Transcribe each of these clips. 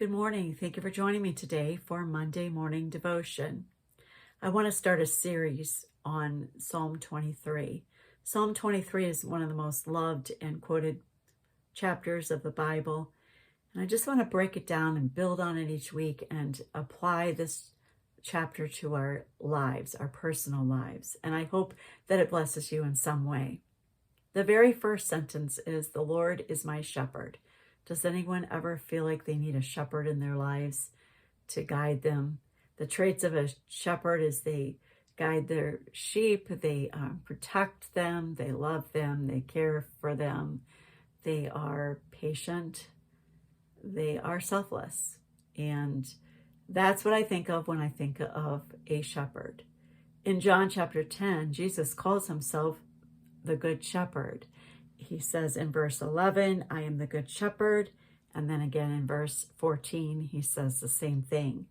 Good morning. Thank you for joining me today for Monday morning devotion. I want to start a series on Psalm 23. Psalm 23 is one of the most loved and quoted chapters of the Bible. And I just want to break it down and build on it each week and apply this chapter to our lives, our personal lives. And I hope that it blesses you in some way. The very first sentence is, "The Lord is my shepherd." Does anyone ever feel like they need a shepherd in their lives to guide them? The traits of a shepherd is they guide their sheep, they protect them, they love them, they care for them, they are patient, they are selfless. And that's what I think of when I think of a shepherd. In John chapter 10, Jesus calls himself the Good Shepherd. He says in verse 11, "I am the Good Shepherd." And then again in verse 14, he says the same thing.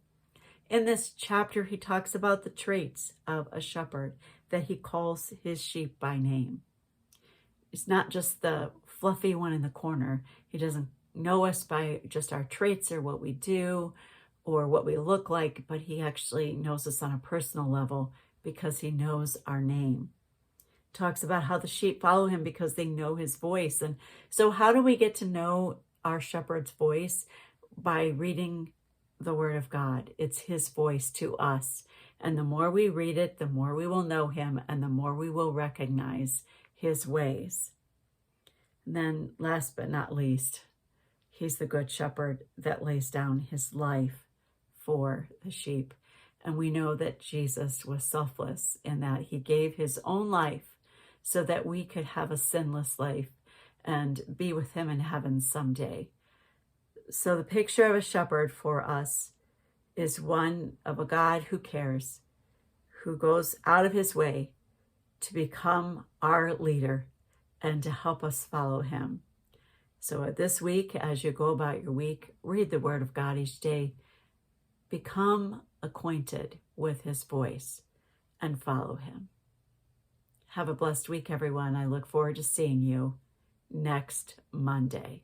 In this chapter, he talks about the traits of a shepherd, that he calls his sheep by name. It's not just the fluffy one in the corner. He doesn't know us by just our traits or what we do or what we look like, but he actually knows us on a personal level because he knows our name. Talks about how the sheep follow him because they know his voice. And so how do we get to know our shepherd's voice? By reading the Word of God. It's his voice to us. And the more we read it, the more we will know him and the more we will recognize his ways. And then last but not least, he's the Good Shepherd that lays down his life for the sheep. And we know that Jesus was selfless in that he gave his own life so that we could have a sinless life and be with him in heaven someday. So the picture of a shepherd for us is one of a God who cares, who goes out of his way to become our leader and to help us follow him. So this week, as you go about your week, read the Word of God each day. Become acquainted with his voice and follow him. Have a blessed week, everyone. I look forward to seeing you next Monday.